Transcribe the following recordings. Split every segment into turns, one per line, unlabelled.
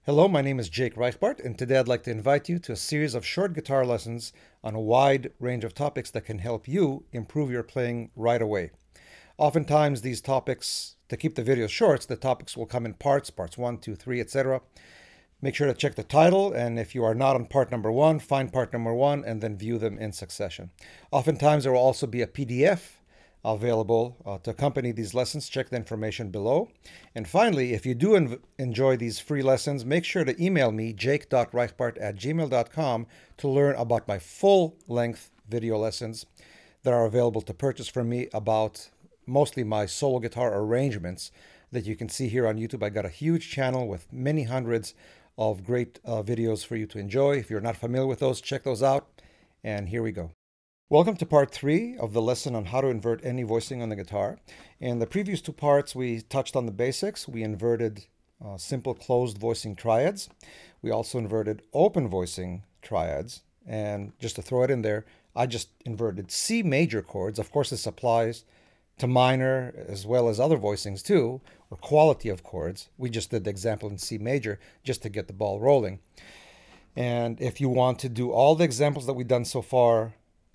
Hello, my name is Jake Reichbart, and today I'd like to invite you to a series of short guitar lessons on a wide range of topics that can help you improve your playing right away. Oftentimes these topics, to keep the videos short, the topics will come in parts 1, 2, 3, etc. Make sure to check the title, and if you are not on part number 1, find part number 1 and then view them in succession. Oftentimes there will also be a PDF available to accompany these lessons. Check the information below. And finally, if you do enjoy these free lessons, make sure to email me, jake.reichbart@gmail.com, to learn about my full-length video lessons that are available to purchase from me about mostly my solo guitar arrangements that you can see here on YouTube. I got a huge channel with many hundreds of great videos for you to enjoy. If you're not familiar with those, check those out. And here we go. Welcome to part 3 of the lesson on how to invert any voicing on the guitar. In the previous 2 parts, we touched on the basics. We inverted simple closed voicing triads. We also inverted open voicing triads. And just to throw it in there, I just inverted C major chords. Of course, this applies to minor as well as other voicings too, or quality of chords. We just did the example in C major just to get the ball rolling. And if you want to do all the examples that we've done so far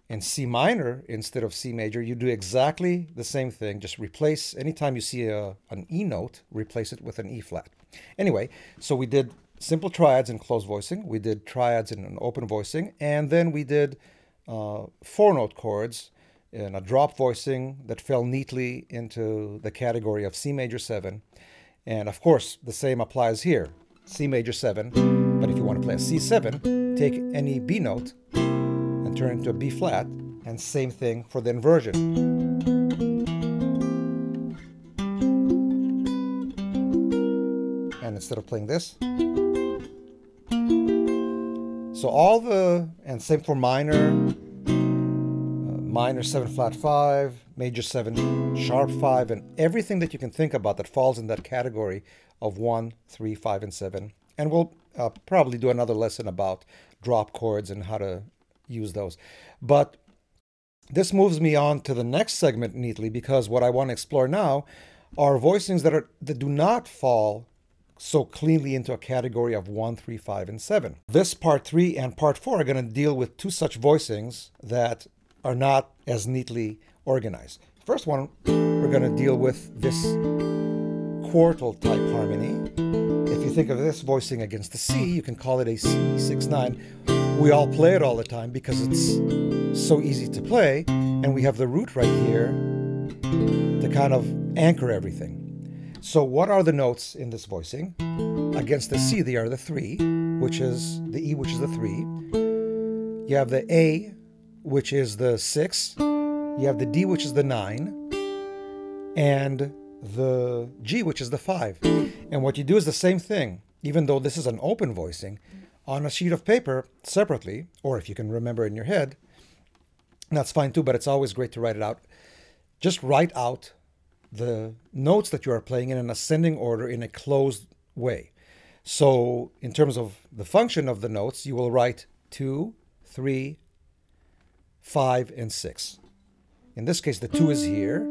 in C minor instead of C major, you do exactly the same thing. Just replace, anytime you see an E note, replace it with an E flat. Anyway, so we did simple triads in closed voicing. We did triads in an open voicing. And then we did 4-note chords in a drop voicing that fell neatly into the category of C major 7. And of course, the same applies here. C major 7. But if you want to play a C7, take any B note and turn it into a B flat, and same thing for the inversion. And instead of playing this, so all the, and same for minor, minor 7 flat 5, major 7 sharp 5, and everything that you can think about that falls in that category of 1, 3, 5, and 7. And we'll probably do another lesson about drop chords and how to use those. But this moves me on to the next segment neatly, because what I want to explore now are voicings that do not fall so cleanly into a category of 1, 3, 5, and 7. This part 3 and part 4 are going to deal with 2 such voicings that are not as neatly organized. First one, we're going to deal with this quartal type harmony. If you think of this voicing against the C, you can call it a C6-9. We all play it all the time because it's so easy to play, and we have the root right here to kind of anchor everything. So what are the notes in this voicing? Against the C, they are the 3, which is the E, which is the 3. You have the A, which is the 6. You have the D, which is the 9. And the G, which is the 5. And what you do is the same thing, even though this is an open voicing. On a sheet of paper separately, or if you can remember in your head, that's fine too, but it's always great to write it out. Just write out the notes that you are playing in an ascending order in a closed way. So in terms of the function of the notes, you will write 2, 3, 5, and 6. In this case, the 2 is here,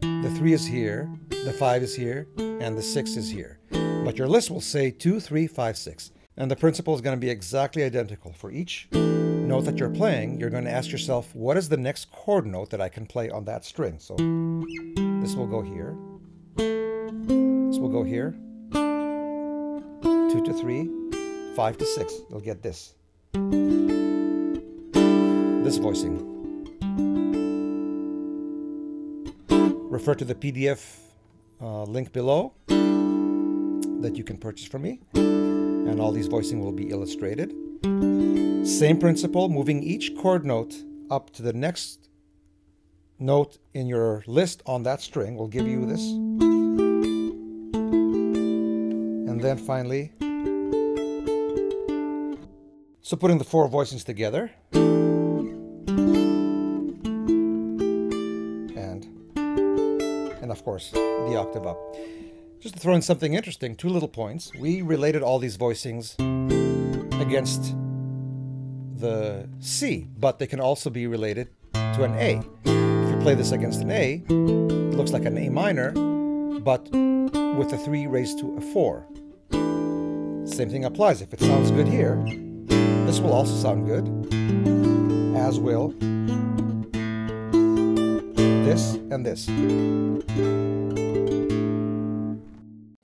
the 3 is here, the 5 is here, and the 6 is here. But your list will say 2, 3, 5, 6. And the principle is going to be exactly identical. For each note that you're playing, you're going to ask yourself, what is the next chord note that I can play on that string? So this will go here. This will go here. 2 to 3, 5 to 6. You'll get this. This voicing. Refer to the PDF link below that you can purchase from me. And all these voicing will be illustrated. Same principle, moving each chord note up to the next note in your list on that string will give you this. And then finally, so putting the 4 voicings together, and of course the octave up. Just to throw in something interesting, 2 little points. We related all these voicings against the C, but they can also be related to an A. If you play this against an A, it looks like an A minor, but with a 3 raised to a 4. Same thing applies. If it sounds good here, this will also sound good, as will this and this.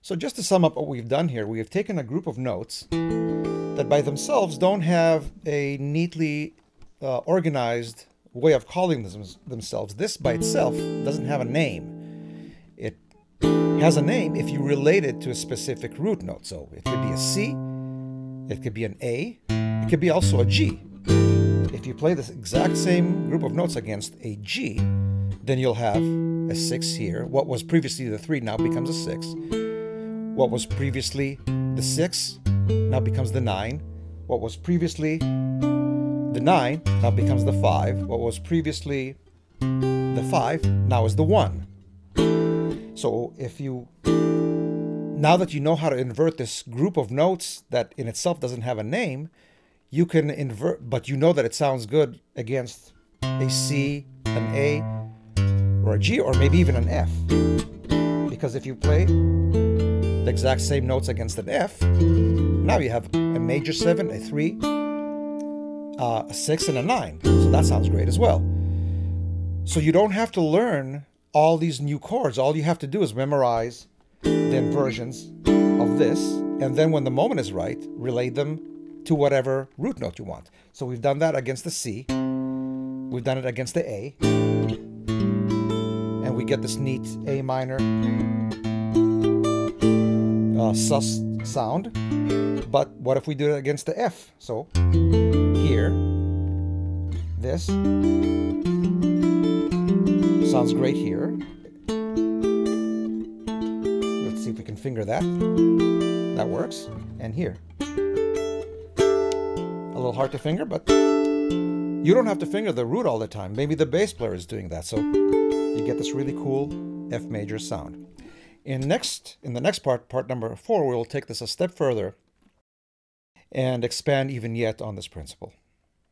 So just to sum up what we've done here, we have taken a group of notes that by themselves don't have a neatly organized way of calling themselves. This by itself doesn't have a name. It has a name if you relate it to a specific root note. So it could be a C, it could be an A, it could be also a G. If you play this exact same group of notes against a G, then you'll have a 6 here. What was previously the 3 now becomes a 6. What was previously the 6 now becomes the 9. What was previously the 9 now becomes the 5. What was previously the 5 now is the 1. So now that you know how to invert this group of notes that in itself doesn't have a name, you can invert, but you know that it sounds good against a C, an A, or a G, or maybe even an F. Because if you play the exact same notes against an F, now you have a major 7, a 3, a 6, and a 9. So that sounds great as well. So you don't have to learn all these new chords. All you have to do is memorize the inversions of this, and then when the moment is right, relate them to whatever root note you want. So we've done that against the C, we've done it against the A, and we get this neat A minor sus sound. But what if we do it against the F? So here, this sounds great here. Let's see if we can finger that. That works. And here. A little hard to finger, but you don't have to finger the root all the time. Maybe the bass player is doing that. So you get this really cool F major sound. In the next part number 4, we'll take this a step further and expand even yet on this principle.